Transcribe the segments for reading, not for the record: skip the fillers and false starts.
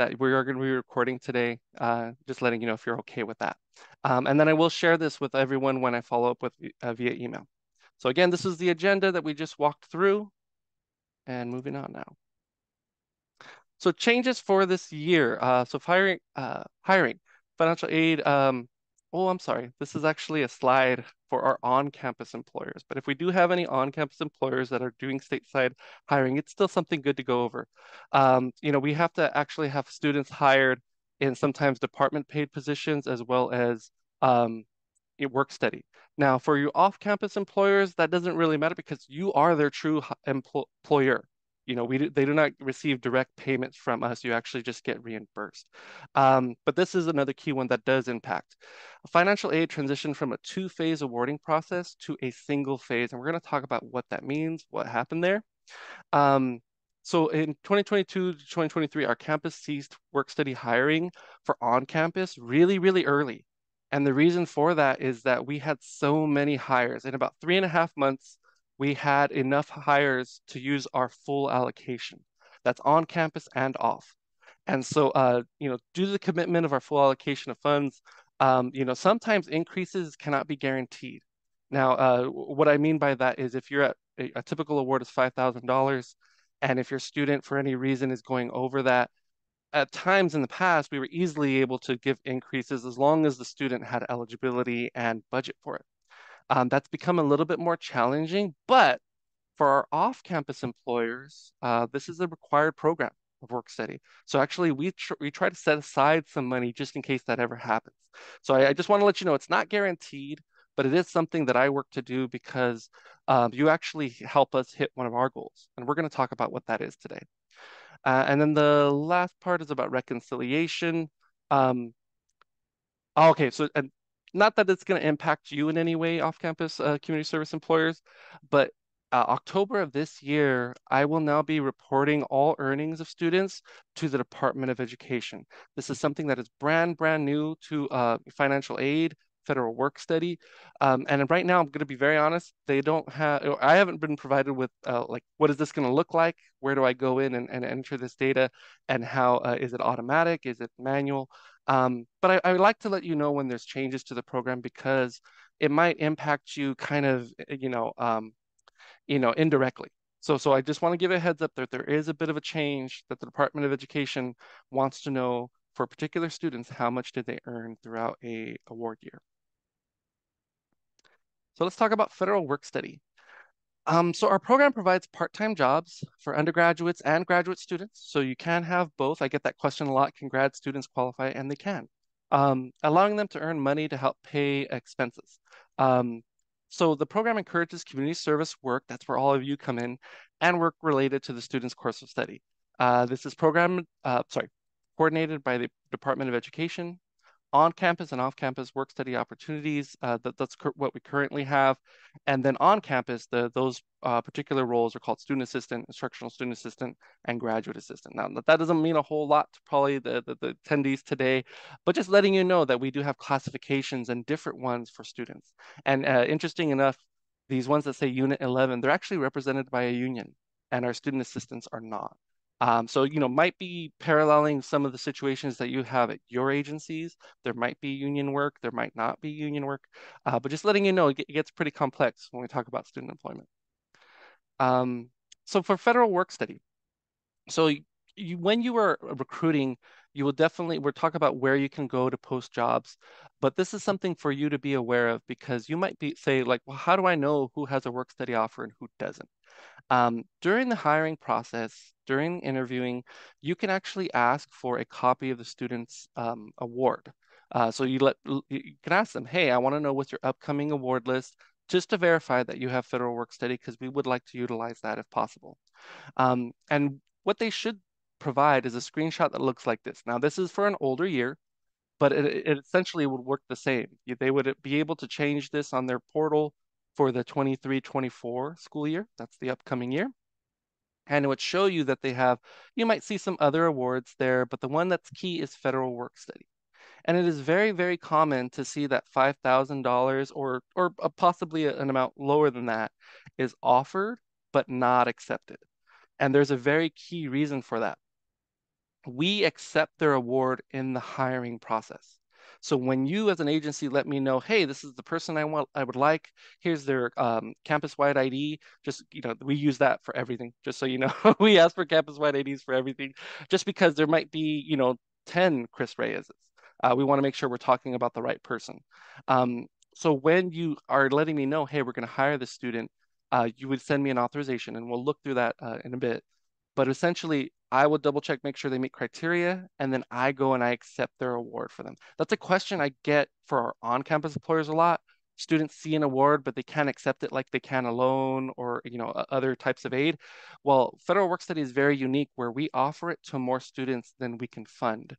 that we are going to be recording today. Just letting you know if you're okay with that. And then I will share this with everyone when I follow up with via email. So again, this is the agenda that we just walked through, and moving on now. So changes for this year. So hiring, financial aid. Oh, I'm sorry. This is actually a slide for our on-campus employers. But if we do have any on-campus employers that are doing stateside hiring, it's still something good to go over. We have to actually have students hired in sometimes department paid positions as well as work study. Now, for you off-campus employers, that doesn't really matter because you are their true employer. They do not receive direct payments from us. You actually just get reimbursed. But this is another key one that does impact. Financial aid transitioned from a two-phase awarding process to a single phase, and we're going to talk about what that means, what happened there. Um, so in 2022 to 2023, our campus ceased work study hiring for on-campus really, really early. And the reason for that is that we had so many hires. In about 3.5 months, we had enough hires to use our full allocation. That's on campus and off. And so, due to the commitment of our full allocation of funds, sometimes increases cannot be guaranteed. Now, what I mean by that is if you're at a typical award is $5,000, and if your student for any reason is going over that, at times in the past, we were easily able to give increases as long as the student had eligibility and budget for it. That's become a little bit more challenging, but for our off-campus employers, this is a required program of work study. So actually, we try to set aside some money just in case that ever happens. So I just want to let you know it's not guaranteed, but it is something that I work to do because you actually help us hit one of our goals, and we're going to talk about what that is today. And then the last part is about reconciliation. Um, okay, so and not that it's going to impact you in any way off-campus community service employers, but October of this year, I will now be reporting all earnings of students to the Department of Education. This is something that is brand new to financial aid, federal work study. And right now, I'm going to be very honest, they don't have, or I haven't been provided with like, what is this going to look like? Where do I go in and enter this data? And how is it automatic? Is it manual? But I would like to let you know when there's changes to the program because it might impact you kind of, indirectly. So I just want to give a heads up that there is a bit of a change that the Department of Education wants to know for particular students, how much did they earn throughout a award year. So let's talk about federal work study. So our program provides part-time jobs for undergraduates and graduate students. So you can have both. I get that question a lot. Can grad students qualify? And they can. Allowing them to earn money to help pay expenses. So the program encourages community service work. That's where all of you come in, and work related to the student's course of study. This is coordinated by the Department of Education, on-campus and off-campus work study opportunities. That's what we currently have. And then on campus, those particular roles are called student assistant, instructional student assistant, and graduate assistant. Now, that doesn't mean a whole lot to probably the attendees today, but just letting you know that we do have classifications and different ones for students. And interesting enough, these ones that say Unit 11, they're actually represented by a union, and our student assistants are not. So, might be paralleling some of the situations that you have at your agencies. There might be union work, there might not be union work, but just letting you know, it gets pretty complex when we talk about student employment. Um, so for federal work study, so when you are recruiting, you will definitely, we're talking about where you can go to post jobs, but this is something for you to be aware of because you might be say like, well, how do I know who has a work study offer and who doesn't? During the hiring process, during interviewing, you can actually ask for a copy of the student's award. So you can ask them, hey, I want to know what's your upcoming award list, just to verify that you have federal work study, because we would like to utilize that if possible. And what they should provide is a screenshot that looks like this. Now, this is for an older year, but it essentially would work the same. They would be able to change this on their portal for the 23-24 school year. That's the upcoming year. And it would show you that they have, you might see some other awards there, but the one that's key is federal work study. And it is very, very common to see that $5,000 or possibly an amount lower than that is offered, but not accepted. And there's a very key reason for that. we accept their award in the hiring process. So when you as an agency let me know, hey, this is the person I would like, here's their campus-wide ID, just, we use that for everything, just so you know, we ask for campus-wide IDs for everything, just because there might be, 10 Chris Reyes. We want to make sure we're talking about the right person. Um, so when you are letting me know, hey, we're going to hire this student, you would send me an authorization and we'll look through that in a bit. But essentially, I will double check, make sure they meet criteria, and then I go and I accept their award for them. That's a question I get for our on-campus employers a lot. Students see an award, but they can't accept it like they can a loan or other types of aid. Well, federal work study is very unique where we offer it to more students than we can fund.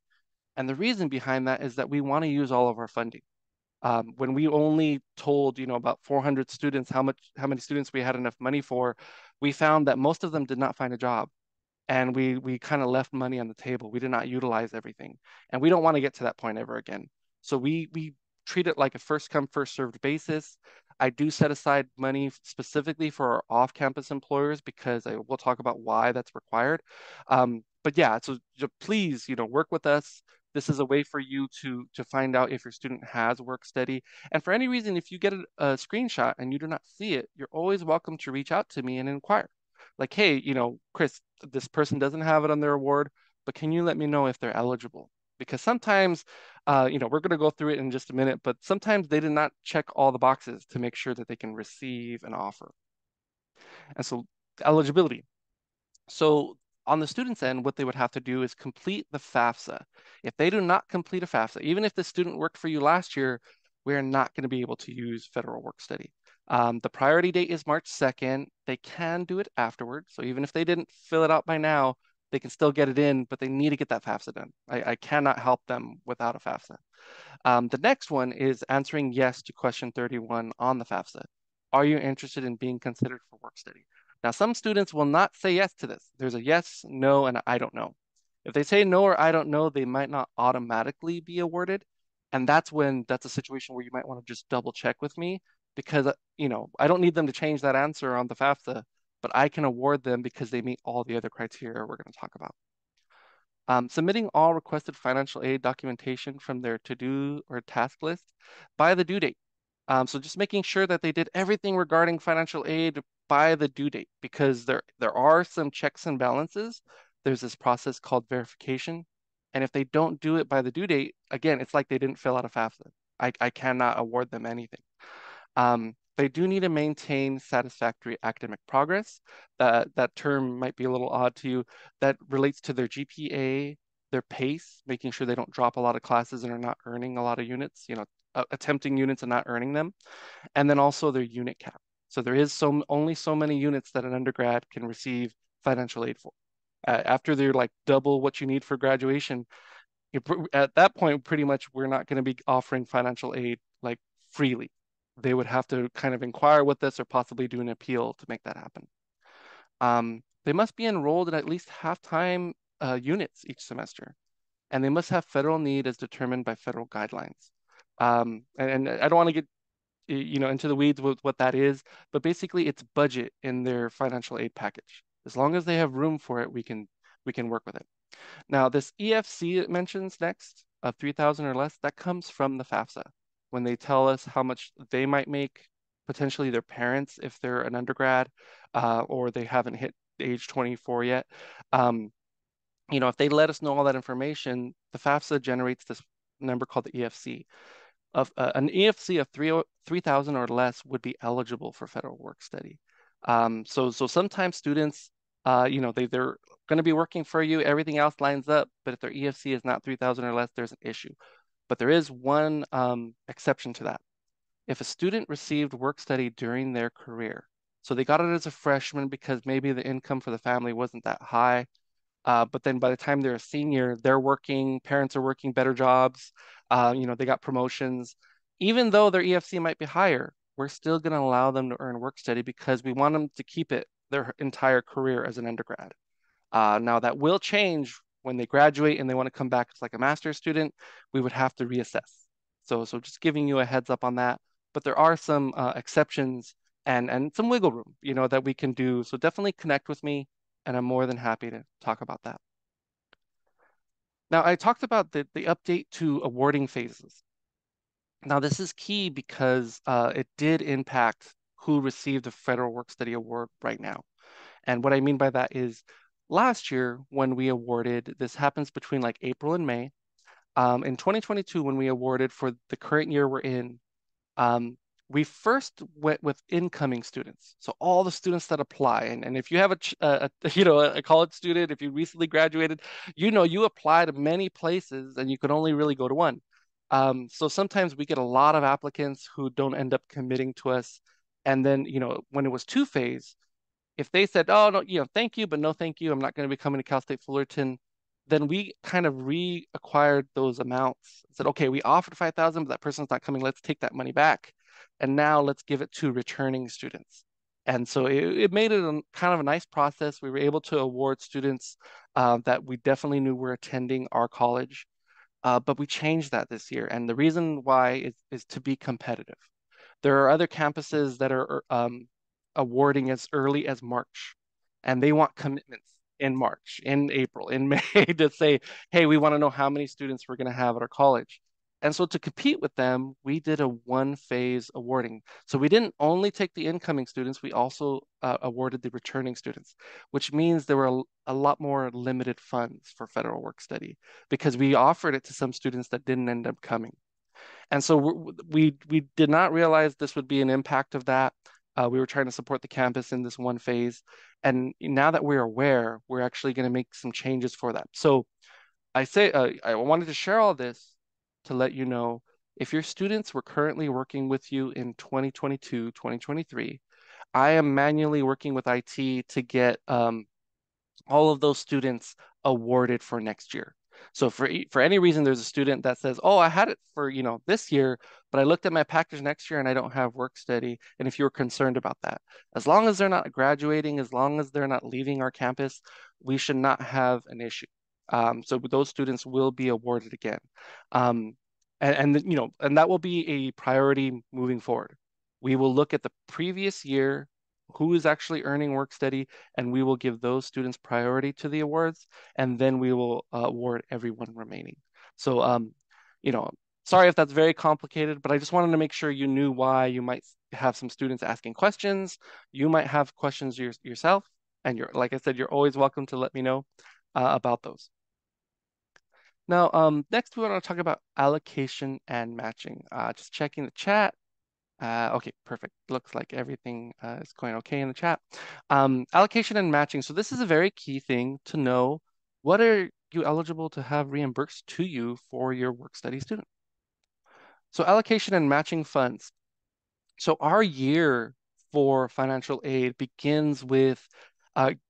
And the reason behind that is that we want to use all of our funding. When we only told, about 400 students how many students we had enough money for, we found that most of them did not find a job and we kind of left money on the table. We did not utilize everything, and we don't want to get to that point ever again. So we treat it like a first come first served basis. I do set aside money specifically for our off-campus employers because I will talk about why that's required. But yeah, so please, work with us. This is a way for you to find out if your student has work study. And for any reason, if you get a screenshot and you do not see it, you're always welcome to reach out to me and inquire. Like, hey, Chris, this person doesn't have it on their award, but can you let me know if they're eligible? Because sometimes, we're going to go through it in just a minute, but sometimes they did not check all the boxes to make sure that they can receive an offer. And so eligibility. So on the student's end, what they would have to do is complete the FAFSA. If they do not complete a FAFSA, even if the student worked for you last year, we're not going to be able to use federal work study. The priority date is March 2nd. They can do it afterwards. So even if they didn't fill it out by now, they can still get it in, but they need to get that FAFSA done. I cannot help them without a FAFSA. The next one is answering yes to question 31 on the FAFSA. Are you interested in being considered for work study? Now, some students will not say yes to this. There's a yes, no, and I don't know. If they say no or I don't know, they might not automatically be awarded. And that's a situation where you might want to just double check with me because, I don't need them to change that answer on the FAFSA, but I can award them because they meet all the other criteria we're going to talk about. Submitting all requested financial aid documentation from their to-do or task list by the due date. So just making sure that they did everything regarding financial aid by the due date, because there are some checks and balances. There's this process called verification. And if they don't do it by the due date, again, it's like they didn't fill out a FAFSA. I cannot award them anything. They do need to maintain satisfactory academic progress. That term might be a little odd to you. That relates to their GPA, their pace, making sure they don't drop a lot of classes and are not earning a lot of units, attempting units and not earning them. And then also their unit cap. So there is only so many units that an undergrad can receive financial aid for. After they're like double what you need for graduation, at that point, pretty much we're not going to be offering financial aid like freely. They would have to kind of inquire with us or possibly do an appeal to make that happen. They must be enrolled in at least half-time units each semester, and they must have federal need as determined by federal guidelines. And I don't want to get into the weeds with what that is, but basically it's budget in their financial aid package. As long as they have room for it, we can work with it. Now, this EFC it mentions next of 3,000 or less, that comes from the FAFSA when they tell us how much they might make, potentially their parents if they're an undergrad or they haven't hit age 24 yet. Um, if they let us know all that information, the FAFSA generates this number called the EFC. An EFC of 3,000 or less would be eligible for federal work study. So sometimes students, they're going to be working for you, everything else lines up, but if their EFC is not 3,000 or less, there's an issue. But there is one exception to that. If a student received work study during their career, so they got it as a freshman because maybe the income for the family wasn't that high, but then by the time they're a senior, they're working, parents are working better jobs, they got promotions. Even though their EFC might be higher, we're still going to allow them to earn work study because we want them to keep it their entire career as an undergrad. Now that will change when they graduate and they want to come back as like a master's student, we would have to reassess. So just giving you a heads up on that. But there are some exceptions and some wiggle room, that we can do. So definitely connect with me, and I'm more than happy to talk about that. Now, I talked about the update to awarding phases. Now, this is key because it did impact who received a Federal Work Study Award right now. And what I mean by that is last year when we awarded, this happens between like April and May. In 2022, when we awarded for the current year we're in, um, we first went with incoming students. So all the students that apply, and if you have you know a college student, if you recently graduated, you know you apply to many places and you can only really go to one. So sometimes we get a lot of applicants who don't end up committing to us. And then, when it was two phase, if they said, "Oh no, thank you, but no thank you, I'm not going to be coming to Cal State Fullerton," then we kind of reacquired those amounts. Said, "Okay, we offered 5,000, but that person's not coming. Let's take that money back, and now let's give it to returning students." And so it made it kind of a nice process. We were able to award students that we definitely knew were attending our college, but we changed that this year. And the reason why is to be competitive. There are other campuses that are awarding as early as March, and they want commitments in March, in April, in May to say, hey, we want to know how many students we're going to have at our college. And so to compete with them, we did a one phase awarding. So we didn't only take the incoming students, we also awarded the returning students, which means there were a lot more limited funds for federal work study because we offered it to some students that didn't end up coming. And so we did not realize this would be an impact of that. We were trying to support the campus in this one phase. And now that we're aware, we're actually going to make some changes for that. So I wanted to share all this to let you know if your students were currently working with you in 2022, 2023, I am manually working with IT to get all of those students awarded for next year. So for any reason, there's a student that says, "Oh, I had it for this year, but I looked at my package next year and I don't have work study." And if you're concerned about that, as long as they're not graduating, as long as they're not leaving our campus, we should not have an issue. So those students will be awarded again, um, and that will be a priority moving forward. We will look at the previous year, who is actually earning work study, and we will give those students priority to the awards, and then we will award everyone remaining. So, you know, sorry if that's very complicated, but I just wanted to make sure you knew why you might have some students asking questions. You might have questions yourself, and like I said, you're always welcome to let me know about those. Now, next we want to talk about allocation and matching. Just checking the chat. Okay, perfect. Looks like everything is going okay in the chat. Allocation and matching. So this is a very key thing to know. What are you eligible to have reimbursed to you for your work study student? So allocation and matching funds. So our year for financial aid begins with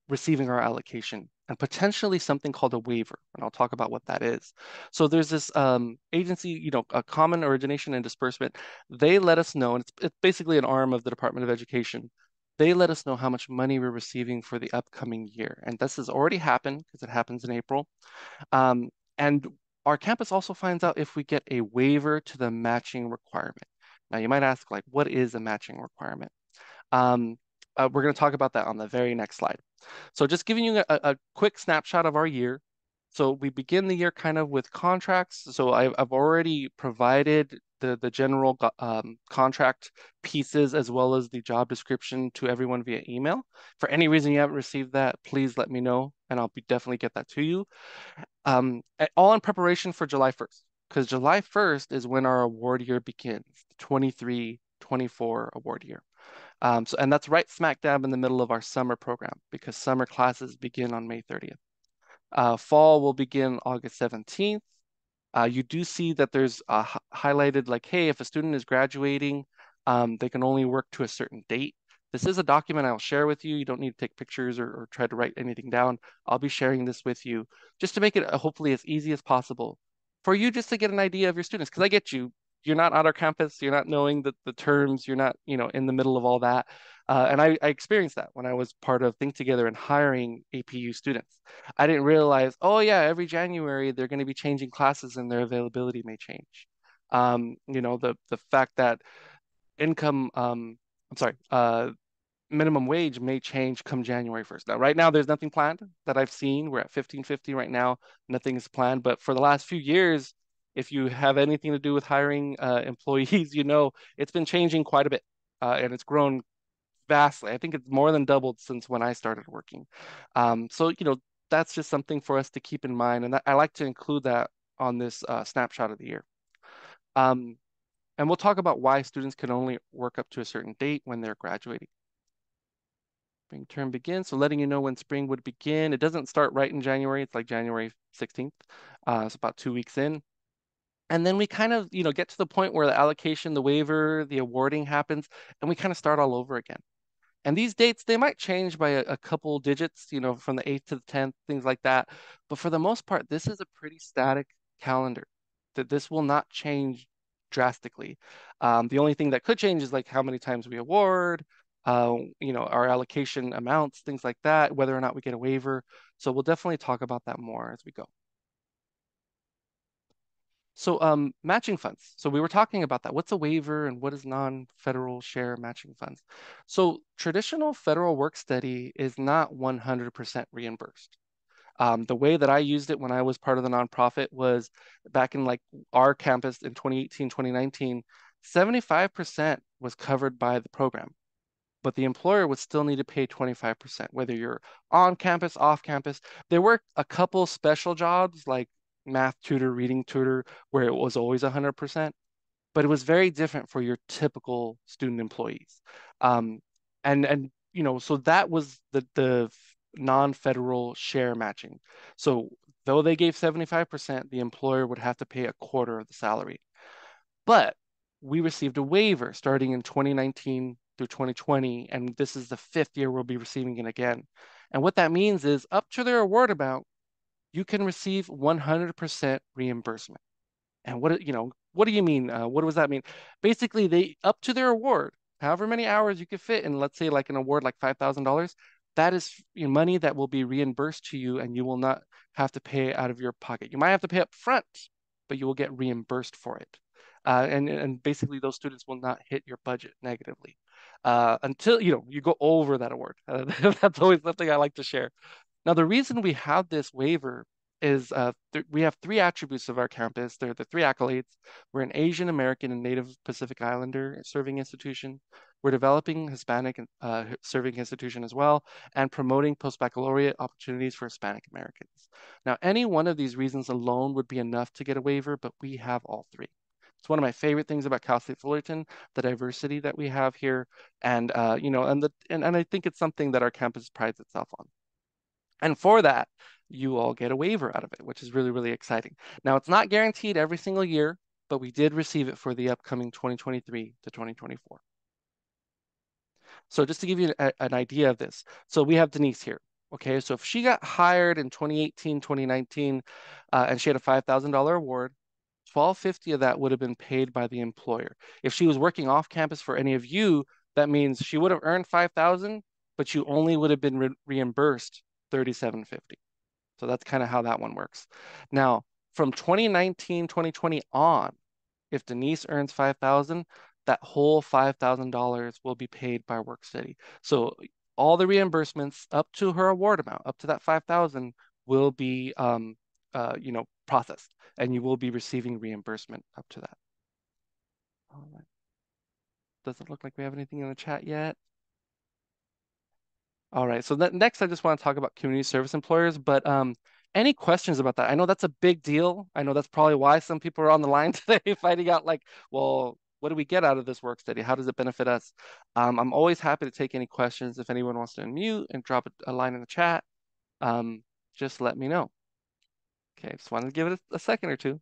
receiving our allocation and potentially something called a waiver, and I'll talk about what that is. So there's this agency, a Common Origination and Disbursement. They let us know, and it's basically an arm of the Department of Education. They let us know how much money we're receiving for the upcoming year, and this has already happened because it happens in April. Um, and our campus also finds out if we get a waiver to the matching requirement. Now, you might ask, like, what is a matching requirement? Um, we're going to talk about that on the very next slide. So just giving you a quick snapshot of our year. So we begin the year kind of with contracts. So I've already provided the general contract pieces as well as the job description to everyone via email. For any reason you haven't received that, please let me know and I'll definitely get that to you. All in preparation for July 1st, because July 1st is when our award year begins, the 23-24 award year. And that's right smack dab in the middle of our summer program because summer classes begin on May 30th. Fall will begin August 17th. You do see that there's highlighted like, hey, if a student is graduating, they can only work to a certain date. This is a document I'll share with you. You don't need to take pictures or try to write anything down. I'll be sharing this with you just to make it hopefully as easy as possible for you just to get an idea of your students. Because I get you, you're not on our campus, you're not knowing the terms, you're not, in the middle of all that. And I experienced that when I was part of Think Together and hiring APU students. I didn't realize, oh yeah, every January they're going to be changing classes and their availability may change. The fact that income, I'm sorry, minimum wage may change come January 1st. Now, right now, there's nothing planned that I've seen. We're at 15.50 right now. Nothing is planned. But for the last few years, if you have anything to do with hiring employees, you know it's been changing quite a bit, and it's grown vastly. I think it's more than doubled since when I started working. So, that's just something for us to keep in mind. And I like to include that on this snapshot of the year. Um, and we'll talk about why students can only work up to a certain date when they're graduating. Spring term begins. So letting you know when spring would begin. It doesn't start right in January. It's like January 16th. It's about 2 weeks in. And then we kind of, get to the point where the allocation, the waiver, the awarding happens, and we kind of start all over again. And these dates, they might change by a couple digits, from the 8th to the 10th, things like that. But for the most part, this is a pretty static calendar that this will not change drastically. The only thing that could change is like how many times we award, our allocation amounts, things like that, whether or not we get a waiver. So we'll definitely talk about that more as we go. So matching funds. So we were talking about that. What's a waiver and what is non-federal share matching funds? So traditional federal work study is not 100% reimbursed. The way that I used it when I was part of the nonprofit was back in like our campus in 2018, 2019, 75% was covered by the program, but the employer would still need to pay 25%, whether you're on campus, off campus. There were a couple special jobs like math tutor, reading tutor, where it was always 100%, but it was very different for your typical student employees. Um, so that was the non-federal share matching. So though they gave 75%, the employer would have to pay a quarter of the salary. But we received a waiver starting in 2019 through 2020, and this is the fifth year we'll be receiving it again. And what that means is up to their award amount, you can receive 100% reimbursement. And what do you mean? What does that mean? Basically, they up to their award, however many hours you could fit in, let's say like an award like $5,000, that is money that will be reimbursed to you, and you will not have to pay out of your pocket. You might have to pay up front, but you will get reimbursed for it. And basically, those students will not hit your budget negatively until you go over that award. That's always something I like to share. Now, the reason we have this waiver is we have three attributes of our campus. They're the three accolades. We're an Asian American and Native Pacific Islander serving institution. We're developing Hispanic and serving institution as well, and promoting post-baccalaureate opportunities for Hispanic Americans. Now, any one of these reasons alone would be enough to get a waiver, but we have all three. It's one of my favorite things about Cal State Fullerton, the diversity that we have here, and and I think it's something that our campus prides itself on. And for that, you all get a waiver out of it, which is really, really exciting. Now, it's not guaranteed every single year, but we did receive it for the upcoming 2023 to 2024. So just to give you an idea of this, so we have Denise here. Okay, so if she got hired in 2018, 2019, and she had a $5,000 award, 1,250 of that would have been paid by the employer. If she was working off campus for any of you, that means she would have earned 5,000, but you only would have been reimbursed 3,750. So that's kind of how that one works. Now, from 2019, 2020 on, if Denise earns 5,000, that whole $5,000 will be paid by WorkStudy. So all the reimbursements up to her award amount, up to that 5,000, will be processed, and you will be receiving reimbursement up to that. All right. Doesn't look like we have anything in the chat yet. All right. So next, I just want to talk about community service employers, but any questions about that? I know that's a big deal. I know that's probably why some people are on the line today finding out like, well, what do we get out of this work study? How does it benefit us? I'm always happy to take any questions. If anyone wants to unmute and drop a line in the chat, just let me know. Okay, just wanted to give it a second or two.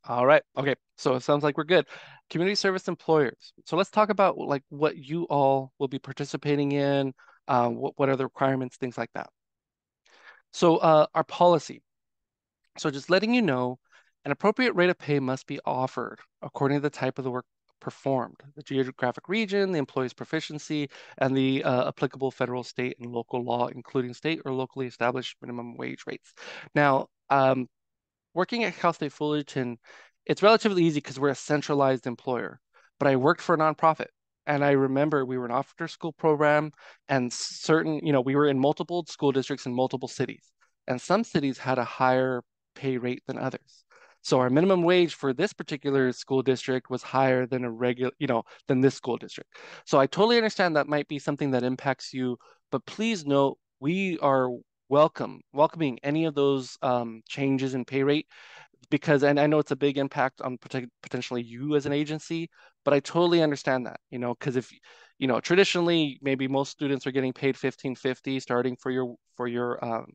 All right. Okay. So it sounds like we're good. Community service employers. So let's talk about like what you all will be participating in, what are the requirements, things like that. So our policy. So just letting you know, an appropriate rate of pay must be offered according to the type of the work performed, the geographic region, the employee's proficiency, and the applicable federal, state, and local law, including state or locally established minimum wage rates. Now, working at Cal State Fullerton, it's relatively easy because we're a centralized employer, but I worked for a nonprofit. And I remember we were an after school program and we were in multiple school districts in multiple cities. And some cities had a higher pay rate than others. So our minimum wage for this particular school district was higher than than this school district. So I totally understand that might be something that impacts you, but please note we are welcoming any of those changes in pay rate because, and I know it's a big impact on potentially you as an agency, but I totally understand that, because if, traditionally maybe most students are getting paid 1550 starting for your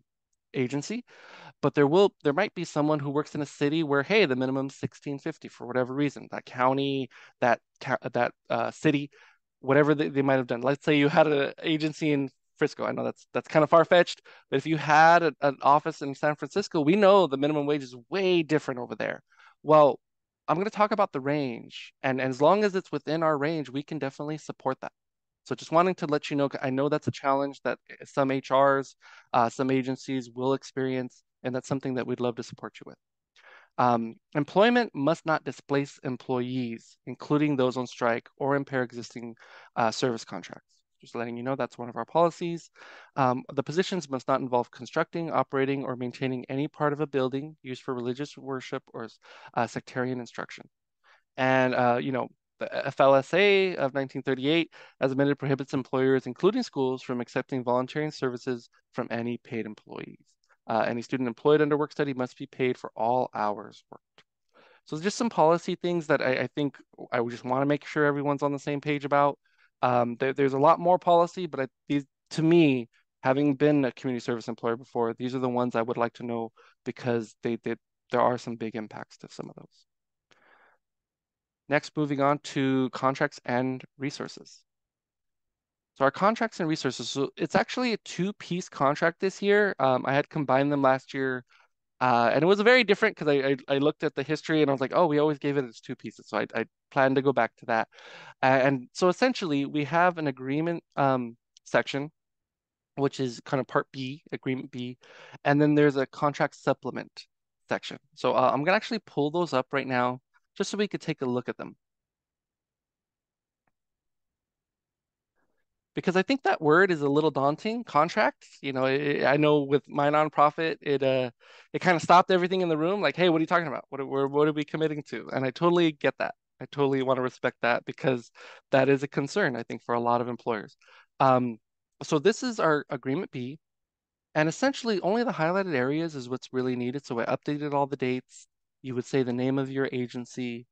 agency, but there might be someone who works in a city where, hey, the minimum's 1650 for whatever reason, that county, that city, whatever they might have done. Let's say you had an agency in Frisco. I know that's kind of far-fetched, but if you had an office in San Francisco, we know the minimum wage is way different over there. Well, I'm going to talk about the range, and as long as it's within our range, we can definitely support that. So just wanting to let you know, I know that's a challenge that some HRs, some agencies will experience, and that's something that we'd love to support you with. Employment must not displace employees, including those on strike, or impair existing service contracts. Just letting you know that's one of our policies. The positions must not involve constructing, operating, or maintaining any part of a building used for religious worship or sectarian instruction. And, the FLSA of 1938, as amended, prohibits employers, including schools, from accepting volunteering services from any paid employees. Any student employed under work study must be paid for all hours worked. So just some policy things that I think I would just want to make sure everyone's on the same page about. There's a lot more policy, but these, to me, having been a community service employer before, these are the ones I would like to know because there are some big impacts to some of those. Next, moving on to contracts and resources. So our contracts and resources, so it's actually a two-piece contract this year. I had combined them last year, and it was very different because I looked at the history and I was like, oh, we always gave it as two pieces. So I plan to go back to that. And so essentially, we have an agreement section, which is kind of part B, agreement B, and then there's a contract supplement section. So I'm gonna actually pull those up right now just so we could take a look at them. Because I think that word is a little daunting, contract. I know with my nonprofit, it kind of stopped everything in the room. Like, hey, what are you talking about? What are we committing to? And I totally get that. I totally want to respect that because that is a concern, I think, for a lot of employers. Um, so this is our agreement B, and essentially only the highlighted areas is what's really needed. So I updated all the dates. You would say the name of your agency,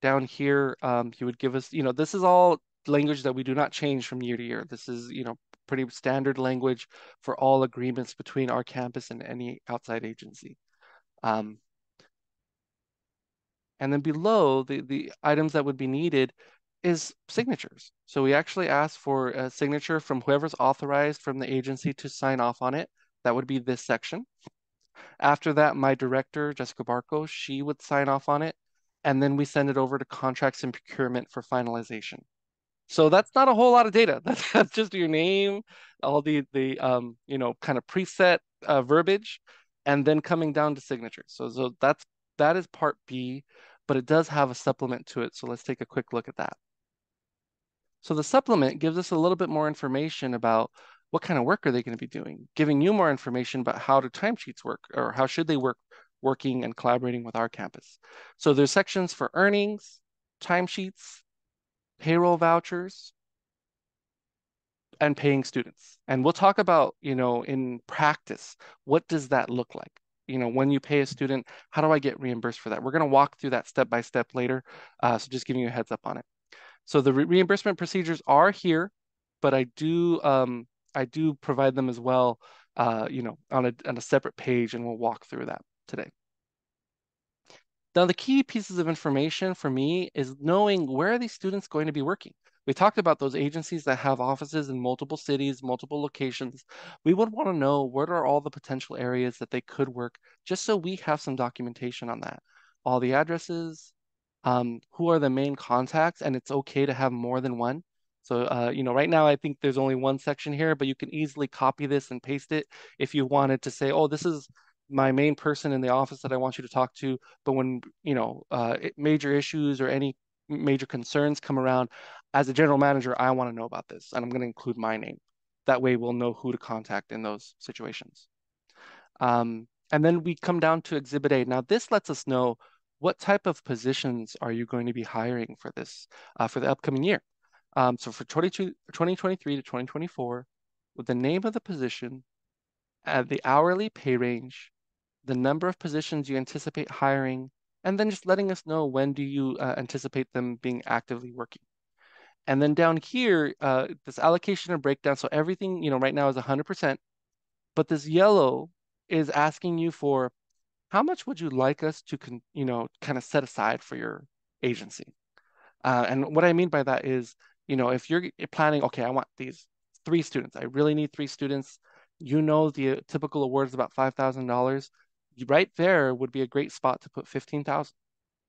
down here, he would give us, this is all language that we do not change from year to year. This is, pretty standard language for all agreements between our campus and any outside agency. Um, and then below, the items that would be needed is signatures. So we actually ask for a signature from whoever's authorized from the agency to sign off on it. That would be this section. After that, my director, Jessica Barco, she would sign off on it. And then we send it over to contracts and procurement for finalization. So that's not a whole lot of data. That's just your name, all the kind of preset verbiage, and then coming down to signatures. So that is part B, but it does have a supplement to it. So let's take a quick look at that. So the supplement gives us a little bit more information about what kind of work are they going to be doing, giving you more information about how do timesheets work or how should they work working and collaborating with our campus. So there's sections for earnings, timesheets, payroll vouchers, and paying students. And we'll talk about, in practice, what does that look like? When you pay a student, how do I get reimbursed for that? We're going to walk through that step by step later. So just giving you a heads up on it. So the reimbursement procedures are here, but I do provide them as well, on a separate page, and we'll walk through that today. Now, the key pieces of information for me is knowing where are these students going to be working. We talked about those agencies that have offices in multiple cities, multiple locations. We would want to know what are all the potential areas that they could work, just so we have some documentation on that. All the addresses, who are the main contacts, and it's okay to have more than one. So, right now I think there's only one section here, but you can easily copy this and paste it if you wanted to say, oh, this is my main person in the office that I want you to talk to. But when, major issues or any major concerns come around, as a general manager, I want to know about this, and I'm going to include my name. That way we'll know who to contact in those situations. And then we come down to Exhibit A. Now, this lets us know what type of positions are you going to be hiring for this, for the upcoming year. So for 2023 to 2024, with the name of the position, the hourly pay range, the number of positions you anticipate hiring, and then just letting us know when do you anticipate them being actively working. And then down here, this allocation and breakdown. So everything, right now is 100%, but this yellow is asking you for how much would you like us to, kind of set aside for your agency? And what I mean by that is, if you're planning, okay, I want these 3 students. I really need 3 students. The typical award is about $5,000. Right there would be a great spot to put 15,000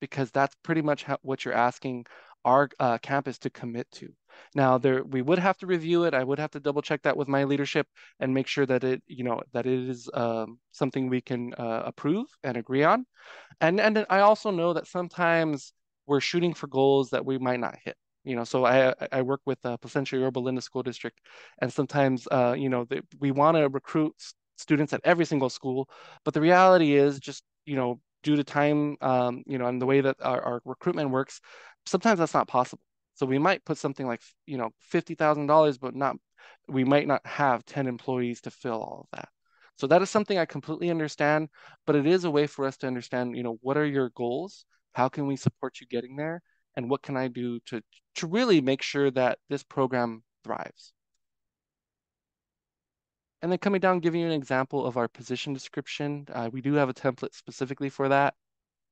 because that's pretty much what you're asking our campus to commit to. Now, we would have to review it. I would have to double check that with my leadership and make sure that that it is something we can approve and agree on. And then I also know that sometimes we're shooting for goals that we might not hit. So I work with Placentia Yorba Linda School District, and sometimes we want to recruit students at every single school, but the reality is just due to time, and the way that our recruitment works, sometimes that's not possible. So we might put something like $50,000, but we might not have 10 employees to fill all of that. So that is something I completely understand, but it is a way for us to understand, what are your goals? How can we support you getting there? And what can I do to really make sure that this program thrives? And then coming down, giving you an example of our position description. We do have a template specifically for that.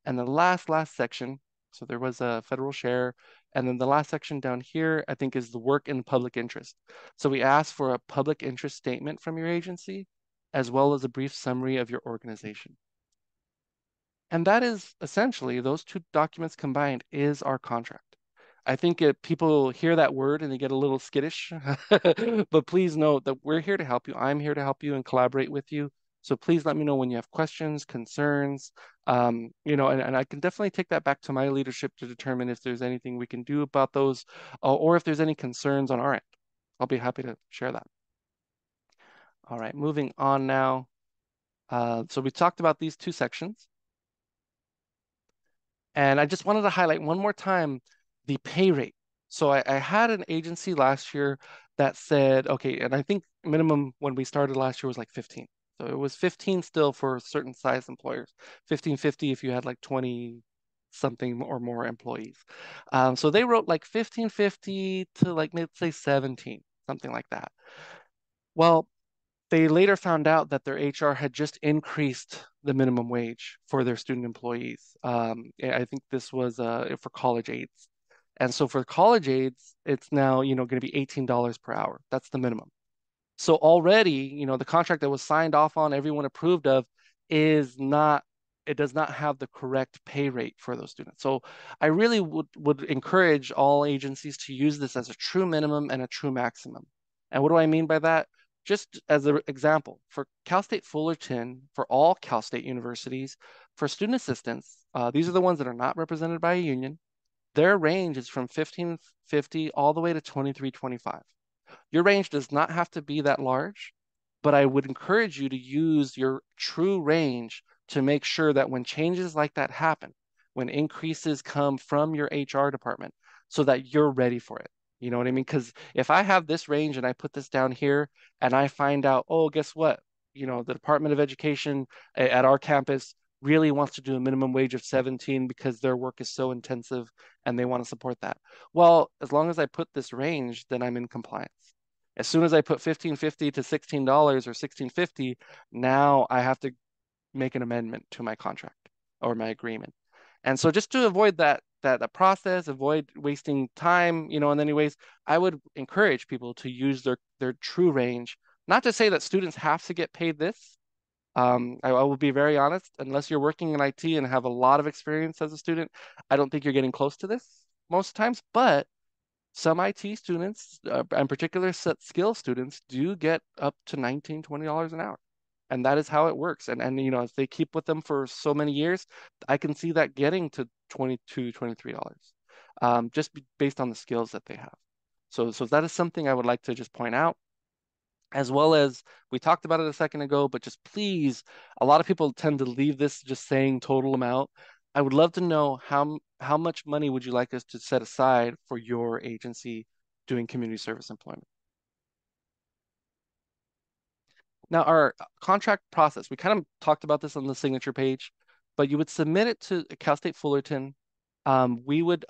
And the last section, so there was a federal share, and then the last section down here, I think is the work in public interest. So we asked for a public interest statement from your agency, as well as a brief summary of your organization. And that is essentially, those 2 documents combined is our contract. I think people hear that word and they get a little skittish, but please note that we're here to help you. I'm here to help you and collaborate with you. So please let me know when you have questions, concerns, and I can definitely take that back to my leadership to determine if there's anything we can do about those, or if there's any concerns on our end. I'll be happy to share that. All right, moving on now. So we talked about these 2 sections. And I just wanted to highlight one more time the pay rate. So I had an agency last year that said, okay, and I think minimum when we started last year was like 15. So it was 15 still for certain size employers, 1550 if you had like 20 something or more employees. So they wrote like 1550 to like, let's say 17, something like that. Well, they later found out that their HR had just increased the minimum wage for their student employees. I think this was for college aides. And so for college aides, it's now, going to be $18 per hour. That's the minimum. So already, the contract that was signed off on, everyone approved of, is not, it does not have the correct pay rate for those students. So I really would encourage all agencies to use this as a true minimum and a true maximum. And what do I mean by that? Just as an example, for Cal State Fullerton, for all Cal State universities, for student assistants, these are the ones that are not represented by a union. Their range is from 1550 all the way to 2325. Your range does not have to be that large, but I would encourage you to use your true range to make sure that when changes like that happen, when increases come from your HR department, so that you're ready for it. You know what I mean? Because if I have this range and I put this down here and I find out, oh, guess what? The Department of Education at our campus really wants to do a minimum wage of 17 because their work is so intensive and they want to support that. Well, as long as I put this range, then I'm in compliance. As soon as I put 1550 to $16 or 1650, now I have to make an amendment to my contract or my agreement. And so just to avoid that process, avoid wasting time, in any ways, I would encourage people to use their true range. Not to say that students have to get paid this, I will be very honest, unless you're working in IT and have a lot of experience as a student, I don't think you're getting close to this most times, but some IT students, in particular set skill students, do get up to $19, $20 an hour. And that is how it works. And if they keep with them for so many years, I can see that getting to 22, $23, just based on the skills that they have. So that is something I would like to just point out, as well as we talked about it a second ago, but just please, a lot of people tend to leave this just saying total amount. I would love to know how much money would you like us to set aside for your agency doing community service employment? Now, our contract process, we kind of talked about this on the signature page, but you would submit it to Cal State Fullerton. We would,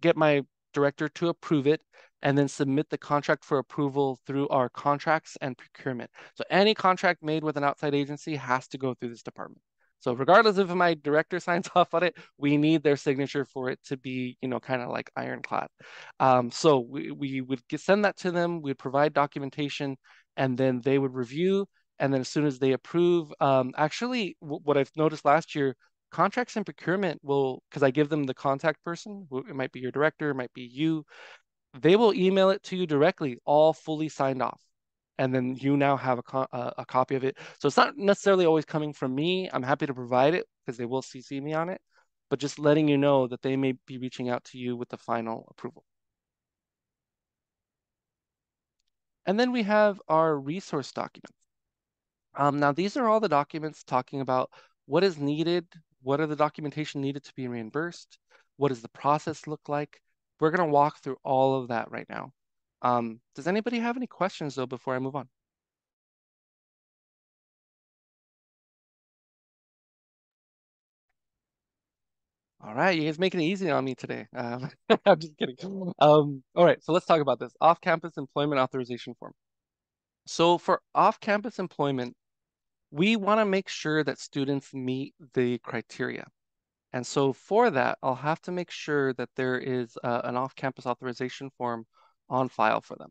get my director to approve it and then submit the contract for approval through our contracts and procurement. So any contract made with an outside agency has to go through this department. So regardless of if my director signs off on it, we need their signature for it to be, kind of like ironclad. So we would send that to them. We'd provide documentation, and then they would review. And then as soon as they approve, actually, what I've noticed last year, contracts and procurement will, because I give them the contact person, it might be your director, it might be you, they will email it to you directly, all fully signed off. And then you now have a copy of it. So it's not necessarily always coming from me. I'm happy to provide it because they will CC me on it, but just letting you know that they may be reaching out to you with the final approval. And then we have our resource documents. Now, these are all the documents talking about what is needed, what are the documentation needed to be reimbursed, what does the process look like. We're going to walk through all of that right now. Does anybody have any questions, though, before I move on? All right, you guys making it easy on me today. I'm just kidding. All right, so let's talk about this off-campus employment authorization form. So for off-campus employment, we want to make sure that students meet the criteria. And so for that, I'll have to make sure that there is an off-campus authorization form on file for them.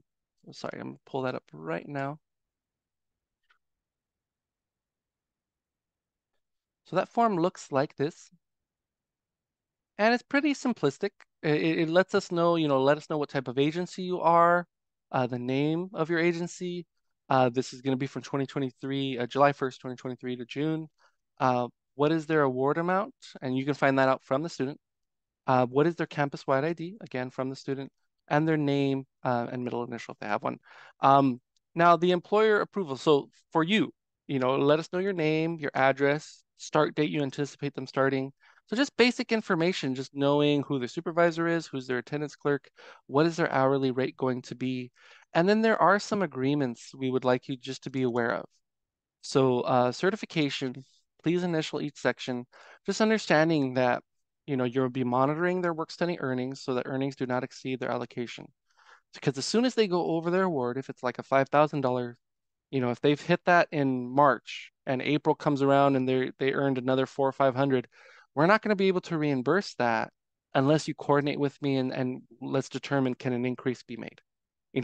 Sorry, I'm gonna pull that up right now. So that form looks like this, and it's pretty simplistic. It lets us know, let us know what type of agency you are, the name of your agency. This is going to be from 2023, July 1st, 2023 to June. What is their award amount? And you can find that out from the student. What is their campus-wide ID? Again, from the student, and their name and middle initial if they have one. Now, the employer approval. So for you, let us know your name, your address, start date you anticipate them starting. So just basic information, just knowing who the supervisor is, who's their attendance clerk, what is their hourly rate going to be. And then there are some agreements we would like you just to be aware of. So certification, please initial each section, just understanding that you'll be monitoring their work study earnings so that earnings do not exceed their allocation. Because as soon as they go over their award, if it's like a $5,000, if they've hit that in March and April comes around and they earned another 400 or 500, we're not going to be able to reimburse that unless you coordinate with me and let's determine can an increase be made.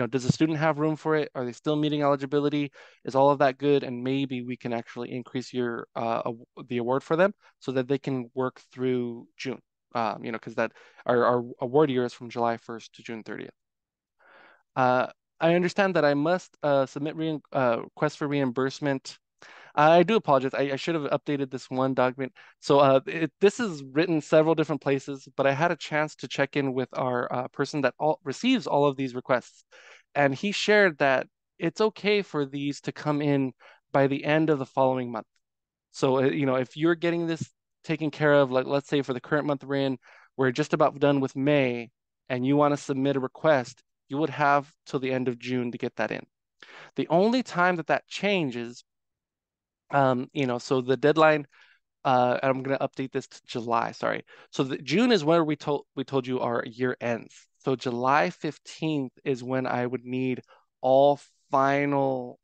Does the student have room for it? Are they still meeting eligibility? Is all of that good? And maybe we can actually increase the award for them so that they can work through June. Because that our award year is from July 1st to June 30th. Uh, I understand that I must submit request for reimbursement. I do apologize. I should have updated this one document. So this is written several different places, but I had a chance to check in with our person that receives all of these requests. And he shared that it's okay for these to come in by the end of the following month. So, if you're getting this taken care of, like let's say for the current month we're in, we're just about done with May, and you want to submit a request, you would have till the end of June to get that in. The only time that changes, so the deadline, and I'm going to update this to July, sorry. So June is where we told you our year ends. So July 15th is when I would need all final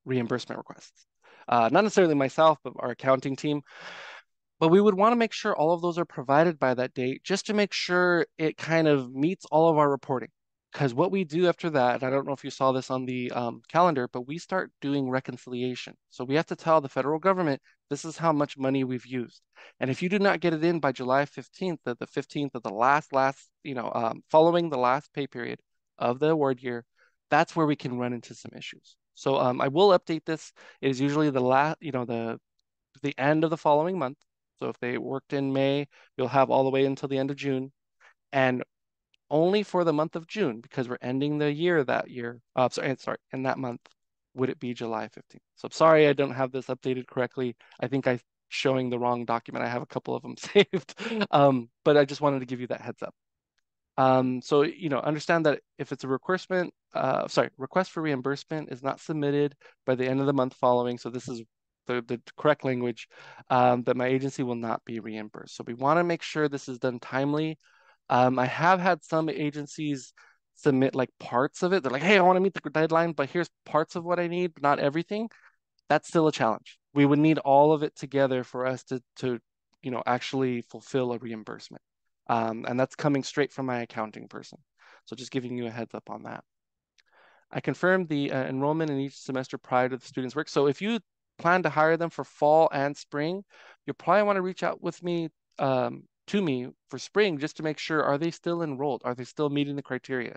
reimbursement requests. Not necessarily myself, but our accounting team. But we would want to make sure all of those are provided by that date just to make sure it kind of meets all of our reporting. Because what we do after that, and I don't know if you saw this on the calendar, but we start doing reconciliation. So we have to tell the federal government this is how much money we've used. And if you do not get it in by July 15th, the 15th of the last, following the last pay period of the award year, that's where we can run into some issues. So I will update this. It is usually the last, the end of the following month. So if they worked in May, you'll have all the way until the end of June. And only for the month of June, because we're ending the year that year. Sorry, in that month, would it be July 15th? So I'm sorry I don't have this updated correctly. I think I'm showing the wrong document. I have a couple of them saved, but I just wanted to give you that heads up. So, understand that if it's a request for reimbursement is not submitted by the end of the month following, so this is the correct language, that my agency will not be reimbursed. So we want to make sure this is done timely. I have had some agencies submit like parts of it. They're like, hey, I want to meet the deadline, but here's parts of what I need, but not everything. That's still a challenge. We would need all of it together for us to actually fulfill a reimbursement. And that's coming straight from my accounting person. So just giving you a heads up on that. I confirmed the enrollment in each semester prior to the student's work. So if you plan to hire them for fall and spring, you'll probably want to reach out with me to me for spring just to make sure, are they still enrolled? Are they still meeting the criteria?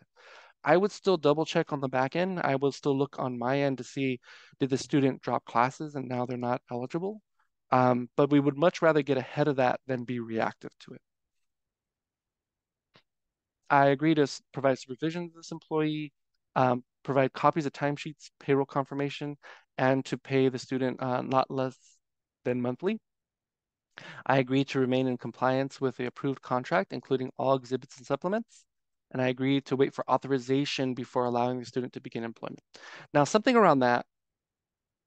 I would still double check on the back end. I will still look on my end to see, did the student drop classes and now they're not eligible? But we would much rather get ahead of that than be reactive to it. I agree to provide supervision to this employee, provide copies of timesheets, payroll confirmation, and to pay the student not less than monthly. I agree to remain in compliance with the approved contract, including all exhibits and supplements. And I agree to wait for authorization before allowing the student to begin employment. Now, something around that,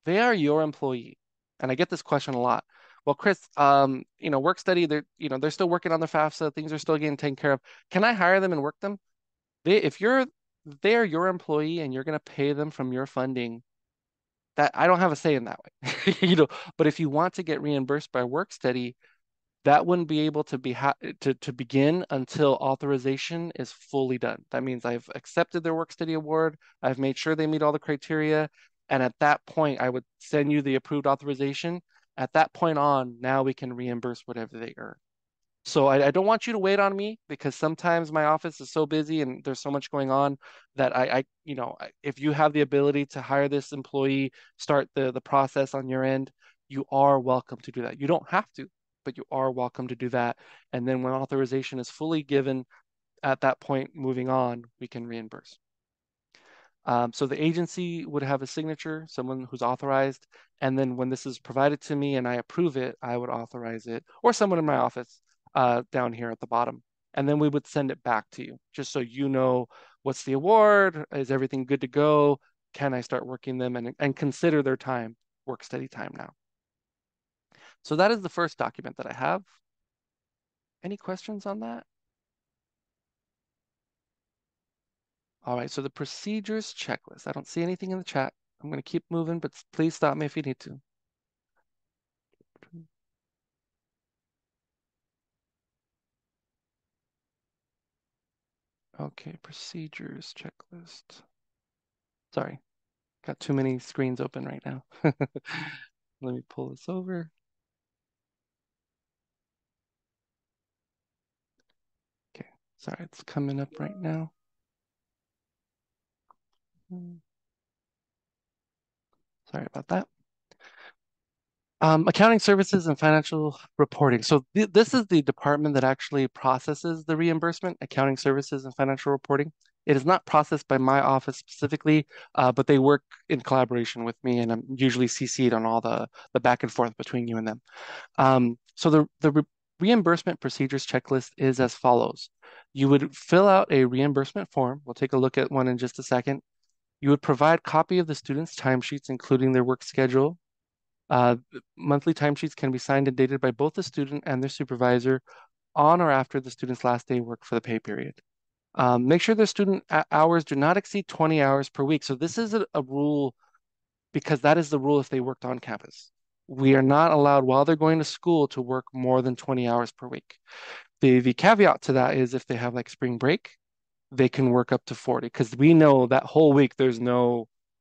they are your employee. And I get this question a lot. Well, Chris, work study, they're still working on their FAFSA, things are still getting taken care of. Can I hire them and work them? If they're your employee and you're going to pay them from your funding, that I don't have a say in that way. But if you want to get reimbursed by work study, that wouldn't be able to to begin until authorization is fully done. That means I've accepted their work study award, I've made sure they meet all the criteria, and at that point, I would send you the approved authorization. At that point on, now we can reimburse whatever they earn. So I don't want you to wait on me because sometimes my office is so busy and there's so much going on that if you have the ability to hire this employee, start the process on your end, you are welcome to do that. You don't have to, but you are welcome to do that. And then when authorization is fully given, at that point, moving on, we can reimburse. So the agency would have a signature, someone who's authorized, and then when this is provided to me and I approve it, I would authorize it, or someone in my office down here at the bottom. And then we would send it back to you, just so you know what's the award, is everything good to go, can I start working them, and consider their time, work study time now. So that is the first document that I have. Any questions on that? All right, so the procedures checklist. I don't see anything in the chat. I'm going to keep moving, but please stop me if you need to. Okay, procedures checklist. Sorry, got too many screens open right now. Let me pull this over. Okay, sorry, it's coming up right now. Sorry about that. Accounting services and financial reporting. So this is the department that actually processes the reimbursement, accounting services and financial reporting. It is not processed by my office specifically, but they work in collaboration with me, and I'm usually CC'd on all the back and forth between you and them. So the reimbursement procedures checklist is as follows. You would fill out a reimbursement form. We'll take a look at one in just a second. You would provide copy of the student's timesheets, including their work schedule. Uh, Monthly timesheets can be signed and dated by both the student and their supervisor on or after the student's last day of work for the pay period. Make sure the student hours do not exceed 20 hours per week. So this is a rule because that is the rule if they worked on campus. We are not allowed while they're going to school to work more than 20 hours per week. The caveat to that is if they have like spring break, they can work up to 40 because we know that whole week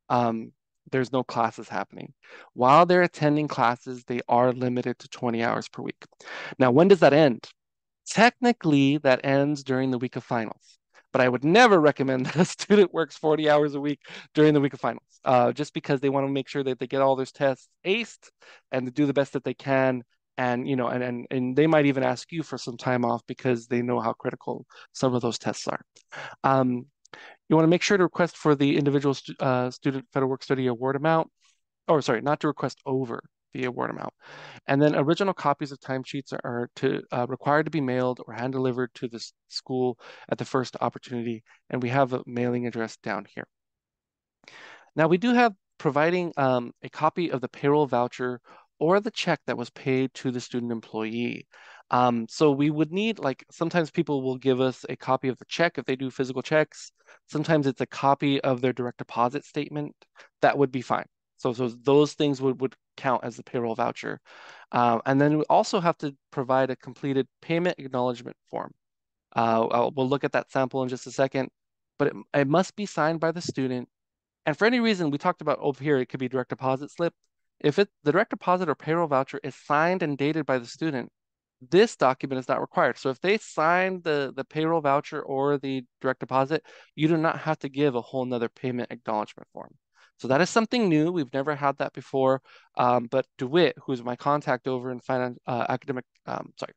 um, there's no classes happening. While they're attending classes, they are limited to 20 hours per week. Now, when does that end? Technically, that ends during the week of finals, but I would never recommend that a student works 40 hours a week during the week of finals, just because they want to make sure that they get all those tests aced and to do the best that they can. And and they might even ask you for some time off because they know how critical some of those tests are. Um, you want to make sure to request for the individual student federal work study award amount, or sorry, not to request over the award amount. And then original copies of timesheets are required to be mailed or hand delivered to the school at the first opportunity. And we have a mailing address down here. Now we do have providing a copy of the payroll voucher or the check that was paid to the student employee. So we would need, like, sometimes people will give us a copy of the check if they do physical checks. Sometimes it's a copy of their direct deposit statement. That would be fine. So those things would count as the payroll voucher. And then we also have to provide a completed payment acknowledgement form. We'll look at that sample in just a second, but it must be signed by the student, and for any reason, we talked about over here, it could be direct deposit slip. If the direct deposit or payroll voucher is signed and dated by the student, this document is not required. So if they sign the payroll voucher or the direct deposit, you do not have to give a whole nother payment acknowledgement form. So that is something new. We've never had that before. But DeWitt, who's my contact over in finance, sorry,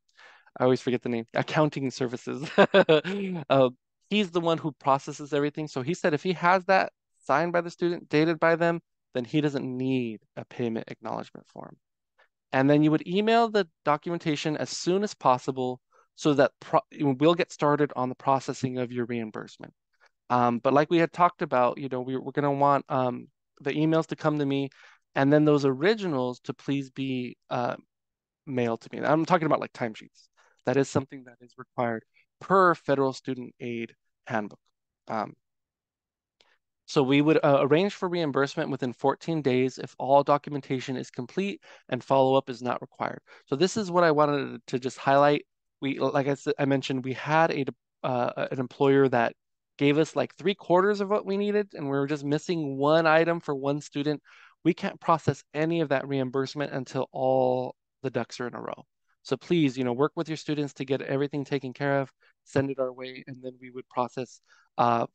I always forget the name, accounting services. Uh, he's the one who processes everything. So he said if he has that signed by the student, dated by them, then he doesn't need a payment acknowledgement form. And then you would email the documentation as soon as possible so that we'll get started on the processing of your reimbursement. But like we had talked about, we're going to want the emails to come to me, and then those originals to please be mailed to me. I'm talking about like timesheets. That is something that is required per federal student aid handbook. Um, so we would arrange for reimbursement within 14 days if all documentation is complete and follow-up is not required. So this is what I wanted to just highlight. Like I said, I mentioned, we had an employer that gave us like 3/4 of what we needed, and we were just missing one item for one student. We can't process any of that reimbursement until all the ducks are in a row. So please, work with your students to get everything taken care of, send it our way, and then we would process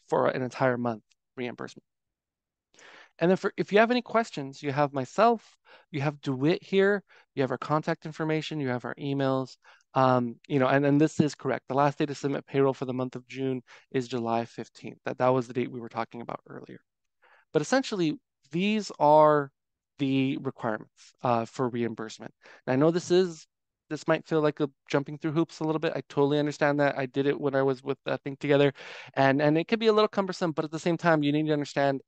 for an entire month reimbursement. And then if you have any questions, you have myself, you have DeWitt here, you have our contact information, you have our emails. And then this is correct. The last day to submit payroll for the month of June is July 15th. That was the date we were talking about earlier. But essentially, these are the requirements for reimbursement. And I know this might feel like jumping through hoops a little bit. I totally understand that. I did it when I was with Think Together, and it can be a little cumbersome. But at the same time, you need to understand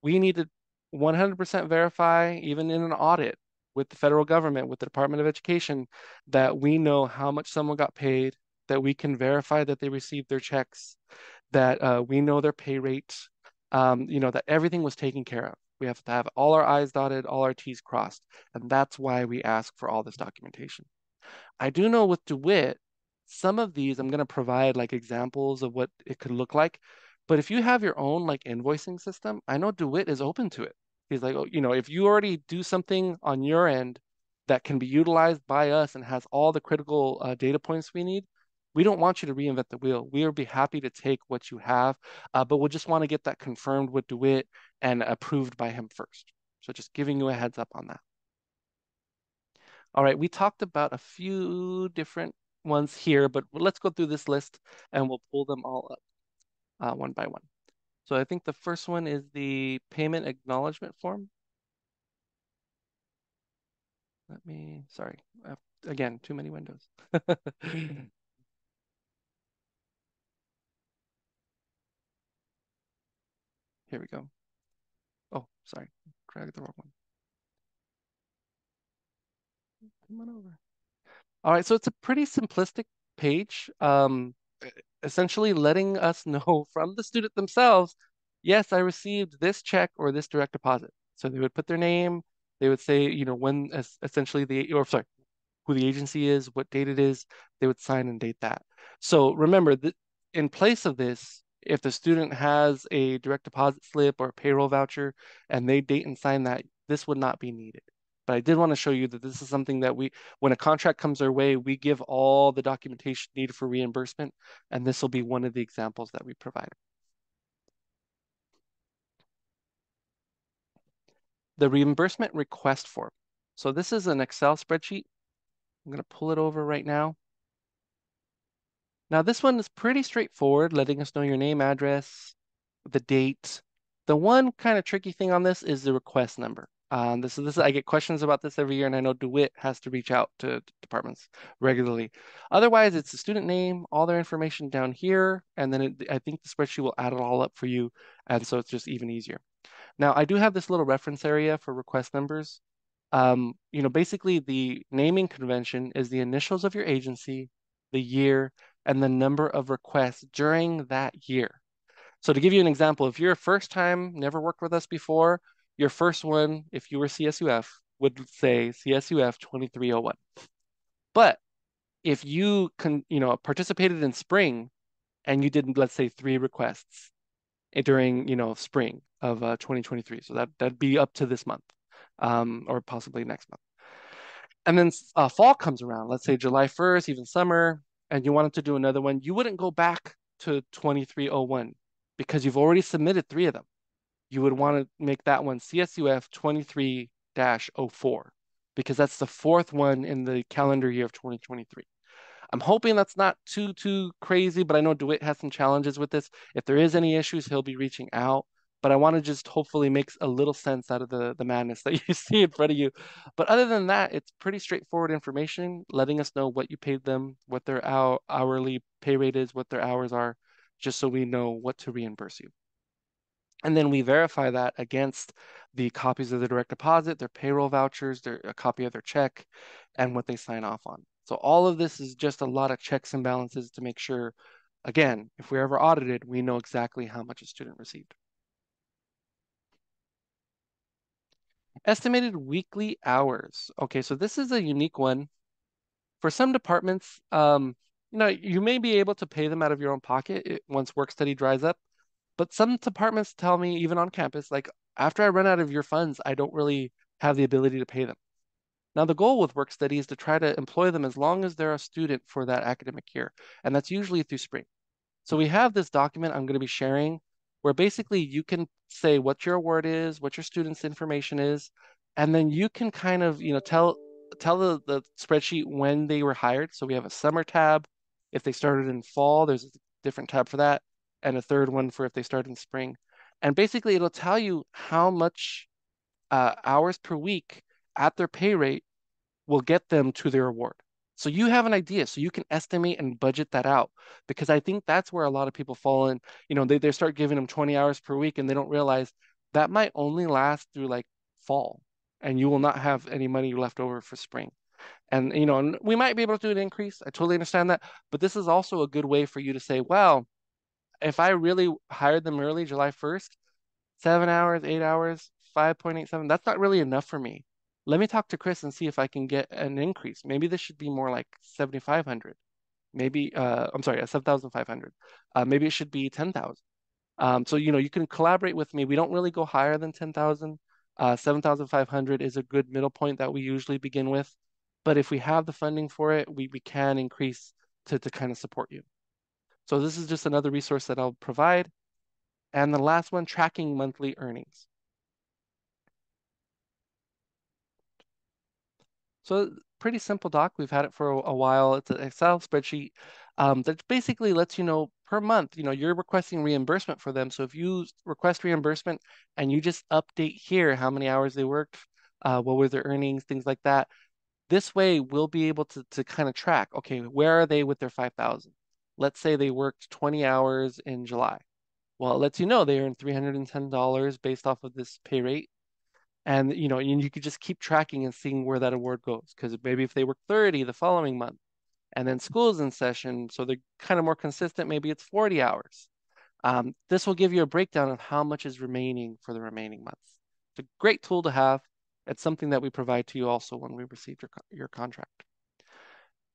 we need to 100% verify, even in an audit with the federal government, with the Department of Education, that we know how much someone got paid, that we can verify that they received their checks, that we know their pay rate, that everything was taken care of. We have to have all our I's dotted, all our T's crossed. And that's why we ask for all this documentation. I do know with DeWitt, some of these I'm going to provide like examples of what it could look like. But if you have your own like invoicing system, I know DeWitt is open to it. He's like, oh, if you already do something on your end that can be utilized by us and has all the critical data points we need, we don't want you to reinvent the wheel. We would be happy to take what you have, but we'll just want to get that confirmed with DeWitt and approved by him first. So just giving you a heads up on that. All right, we talked about a few different ones here, but let's go through this list and we'll pull them all up one by one. So I think the first one is the payment acknowledgement form. Sorry, again, too many windows. Here we go. Oh, sorry, dragged the wrong one. Come on over. All right, so it's a pretty simplistic page, essentially letting us know from the student themselves, yes, I received this check or this direct deposit. So they would put their name, they would say, when essentially or sorry, who the agency is, what date it is, they would sign and date that. So remember that in place of this, If the student has a direct deposit slip or a payroll voucher and they date and sign that, this would not be needed. But I did want to show you that this is something that when a contract comes our way, we give all the documentation needed for reimbursement, and this will be one of the examples that we provide. The reimbursement request form. So this is an Excel spreadsheet. I'm going to pull it over right now. Now this one is pretty straightforward, letting us know your name, address, the date. The one kind of tricky thing on this is the request number. This is I get questions about this every year, and I know DeWitt has to reach out to departments regularly. Otherwise, it's the student name, all their information down here, and then I think the spreadsheet will add it all up for you, and so it's just even easier. Now, I do have this little reference area for request numbers. Basically the naming convention is the initials of your agency, the year, and the number of requests during that year. So to give you an example, if you're a first time, never worked with us before, your first one, if you were CSUF, would say CSUF 2301. But if you participated in spring and you did, let's say, 3 requests during, spring of 2023, so that'd be up to this month, or possibly next month. And then fall comes around, let's say July 1st, even summer, and you wanted to do another one, you wouldn't go back to 2301 because you've already submitted 3 of them. You would want to make that one CSUF 23-04 because that's the 4th one in the calendar year of 2023. I'm hoping that's not too crazy, but I know DeWitt has some challenges with this. If there is any issues, he'll be reaching out. But I want to just hopefully make a little sense out of the madness that you see in front of you. But other than that, it's pretty straightforward information, letting us know what you paid them, what their hourly pay rate is, what their hours are, just so we know what to reimburse you. And then we verify that against the copies of the direct deposit, their payroll vouchers, a copy of their check, and what they sign off on. So all of this is just a lot of checks and balances to make sure, again, if we're ever audited, we know exactly how much a student received. Estimated weekly hours. Okay, so this is a unique one. For some departments, you may be able to pay them out of your own pocket once work study dries up. But some departments tell me, even on campus, like after I run out of your funds, I don't really have the ability to pay them. Now, the goal with work study is to try to employ them as long as they're a student for that academic year, and that's usually through spring. So we have this document I'm going to be sharing where basically you can say what your award is, what your student's information is, and then you can kind of, tell the spreadsheet when they were hired. So we have a summer tab. If they started in fall, there's a different tab for that, and a third one for if they start in spring. And basically it'll tell you how much hours per week at their pay rate will get them to their award. So you have an idea, so you can estimate and budget that out because I think that's where a lot of people fall in. They start giving them 20 hours per week and they don't realize that might only last through like fall and you will not have any money left over for spring. And we might be able to do an increase. I totally understand that. But this is also a good way for you to say, well, if I really hired them early, July 1st, 7 hours, 8 hours, 5.87. That's not really enough for me. Let me talk to Chris and see if I can get an increase. Maybe this should be more like 7,500. Maybe, I'm sorry, 7,500. Maybe it should be 10,000. So, you can collaborate with me. We don't really go higher than 10,000. 7,500 is a good middle point that we usually begin with. But if we have the funding for it, we can increase to kind of support you. So this is just another resource that I'll provide. And the last one, tracking monthly earnings. So pretty simple doc. We've had it for a while. It's an Excel spreadsheet that basically lets you know per month, you're requesting reimbursement for them. So if you request reimbursement and you just update here how many hours they worked, what were their earnings, things like that. This way we'll be able to kind of track, okay, where are they with their 5,000? Let's say they worked 20 hours in July. Well, it lets you know they earned $310 based off of this pay rate. And you could just keep tracking and seeing where that award goes. Because maybe if they work 30 the following month, and then school's in session, so they're kind of more consistent, maybe it's 40 hours. This will give you a breakdown of how much is remaining for the remaining months. It's a great tool to have. It's something that we provide to you also when we receive your contract.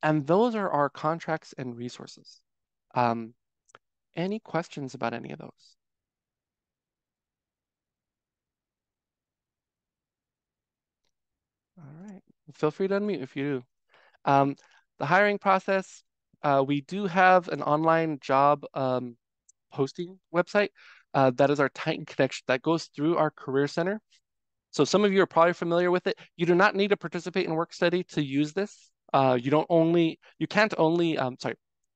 And those are our contracts and resources. Um, Any questions about any of those? All right. Feel free to unmute if you do. Um, the hiring process, we do have an online job posting website. That is our Titan connection that goes through our Career Center. So some of you are probably familiar with it. You do not need to participate in work study to use this. You can't only, sorry,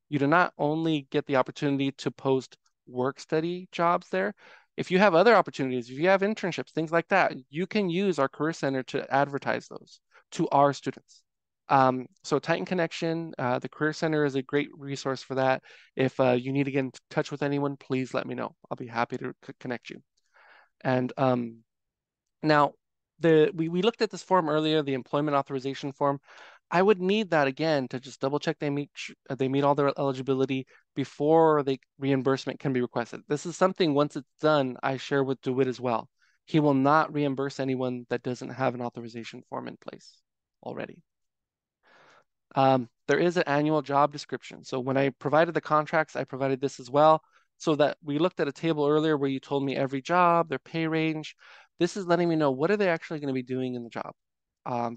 you do not only get the opportunity to post work study jobs there. If you have other opportunities, if you have internships, things like that, you can use our Career Center to advertise those to our students. So Titan Connection, the Career Center is a great resource for that. If you need to get in touch with anyone, please let me know. I'll be happy to connect you. And now, we looked at this form earlier, the employment authorization form. I would need that again to just double check they meet all their eligibility before the reimbursement can be requested. This is something once it's done, I share with DeWitt as well. He will not reimburse anyone that doesn't have an authorization form in place already. There is an annual job description. So when I provided the contracts, I provided this as well, so that we looked at a table earlier where you told me every job, their pay range. This is letting me know what are they actually going to be doing in the job.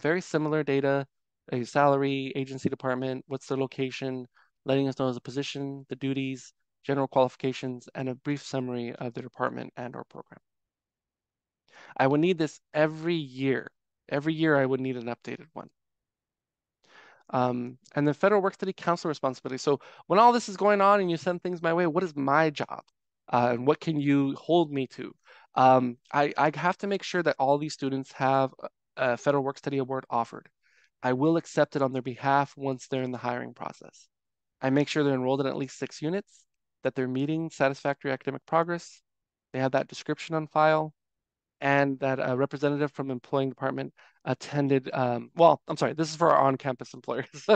Very similar data, a salary, agency department, what's their location, letting us know the position, the duties, general qualifications, and a brief summary of the department and or program. I would need this every year. Every year I would need an updated one. And the Federal Work Study Council responsibility. So when all this is going on and you send things my way, what is my job? And what can you hold me to? I have to make sure that all these students have a Federal Work Study Award offered. I will accept it on their behalf once they're in the hiring process. I make sure they're enrolled in at least 6 units, that they're meeting satisfactory academic progress, they have that description on file, and that a representative from employing department attended. Well, I'm sorry, this is for our on-campus employers.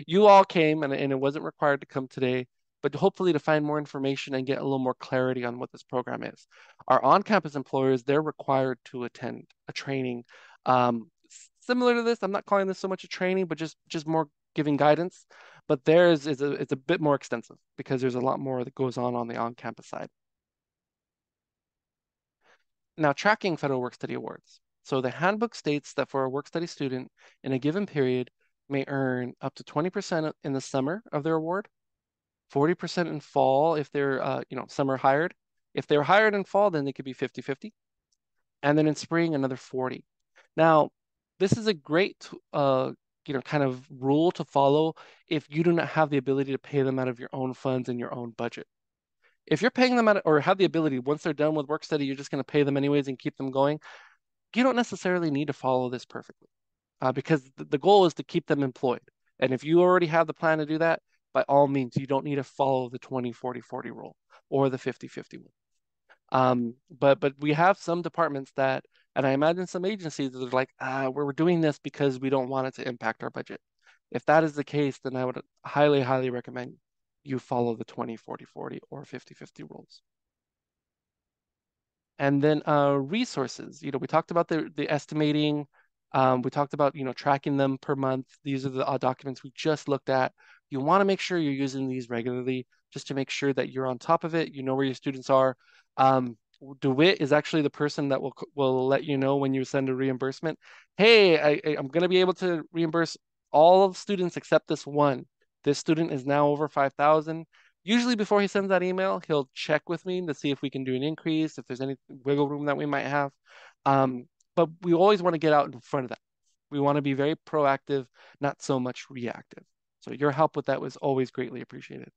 You all came, and it wasn't required to come today, but hopefully to find more information and get a little more clarity on what this program is. Our on-campus employers, they're required to attend a training similar to this. I'm not calling this so much a training, but just more giving guidance. But theirs is it's a bit more extensive because there's a lot more that goes on the on-campus side. Now, tracking federal work study awards. So the handbook states that for a work study student in a given period may earn up to 20% in the summer of their award, 40% in fall if they're summer hired. If they're hired in fall, then they could be 50-50. And then in spring, another 40. Now, this is a great kind of rule to follow if you do not have the ability to pay them out of your own funds and your own budget. If you're paying them out or have the ability, once they're done with work study, you're just going to pay them anyways and keep them going. You don't necessarily need to follow this perfectly because the goal is to keep them employed. And if you already have the plan to do that, by all means, you don't need to follow the 20-40-40 rule or the 50-50 rule. But we have some departments that, and I imagine some agencies that are like, we're doing this because we don't want it to impact our budget. If that is the case, then I would highly, highly recommend you follow the 20-40-40 or 50-50 rules. And then resources, we talked about the estimating. We talked about, tracking them per month. These are the documents we just looked at. You want to make sure you're using these regularly just to make sure that you're on top of it. You know where your students are. DeWitt is actually the person that will let you know when you send a reimbursement. Hey, I'm going to be able to reimburse all of students except this one. This student is now over 5,000. Usually before he sends that email, he'll check with me to see if we can do an increase, if there's any wiggle room that we might have. But we always want to get out in front of that. We want to be very proactive, not so much reactive. So your help with that was always greatly appreciated.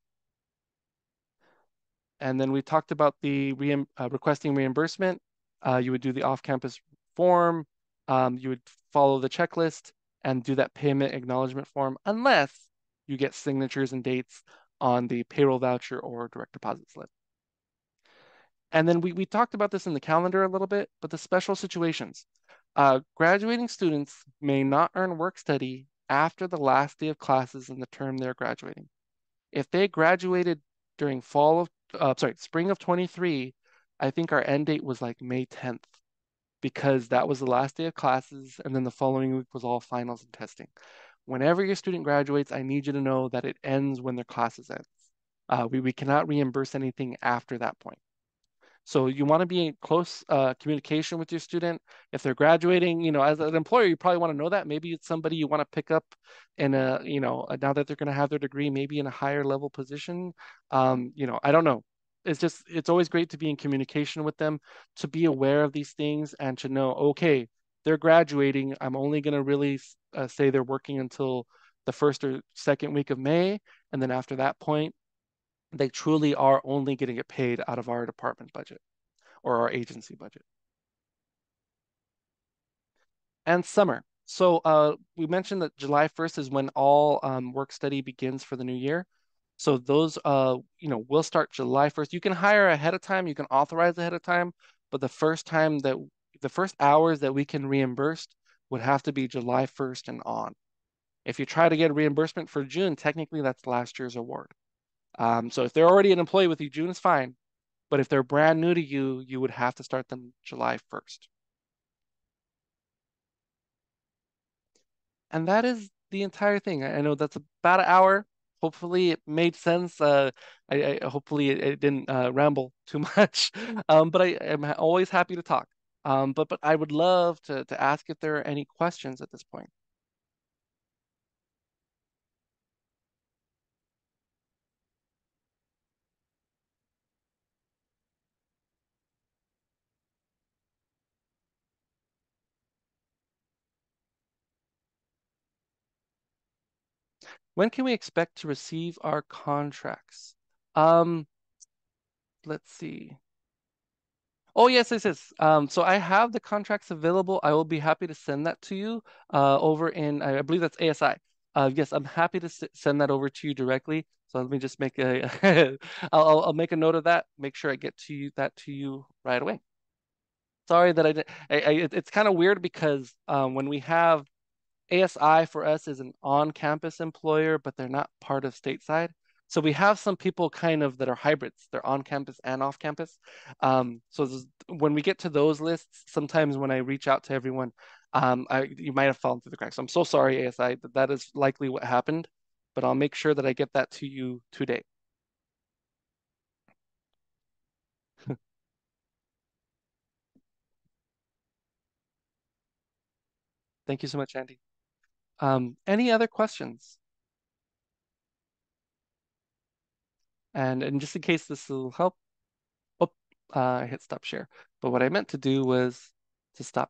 And then we talked about the requesting reimbursement. You would do the off-campus form. You would follow the checklist and do that payment acknowledgement form unless you get signatures and dates on the payroll voucher or direct deposit slip. And then we talked about this in the calendar a little bit, but the special situations. Graduating students may not earn work study after the last day of classes in the term they're graduating. If they graduated during spring of 23, I think our end date was like May 10th because that was the last day of classes and then the following week was all finals and testing. Whenever your student graduates, I need you to know that it ends when their classes end. We cannot reimburse anything after that point. So you want to be in close communication with your student. If they're graduating, as an employer, you probably want to know that. Maybe it's somebody you want to pick up in now that they're going to have their degree, maybe in a higher level position. I don't know. It's always great to be in communication with them, to be aware of these things and to know, okay, they're graduating. I'm only going to really say they're working until the first or second week of May. And then after that point, they truly are only going to get paid out of our department budget or our agency budget. And summer. So we mentioned that July 1st is when all work study begins for the new year. So those, will start July 1st. You can hire ahead of time, you can authorize ahead of time, but the first hours that we can reimburse would have to be July 1st and on. If you try to get a reimbursement for June, technically that's last year's award. So if they're already an employee with you, June is fine. But if they're brand new to you, you would have to start them July 1st. And that is the entire thing. I know that's about an hour. Hopefully it made sense. Hopefully it didn't ramble too much. But I am always happy to talk. But I would love to ask if there are any questions at this point. When can we expect to receive our contracts? Um, let's see. Oh, yes, yes, yes. So I have the contracts available. I will be happy to send that to you over in, I believe that's ASI. Yes, I'm happy to send that over to you directly. So let me just make I'll make a note of that. Make sure I get to you right away. Sorry that I did. It's kind of weird because when we have ASI for us is an on-campus employer, but they're not part of stateside. So we have some people kind of that are hybrids. They're on campus and off campus. When we get to those lists, sometimes when I reach out to everyone, you might have fallen through the cracks. So I'm so sorry, ASI, that is likely what happened, but I'll make sure that I get that to you today. Thank you so much, Andy. Any other questions? And just in case this will help, oh, I hit stop share. But what I meant to do was to stop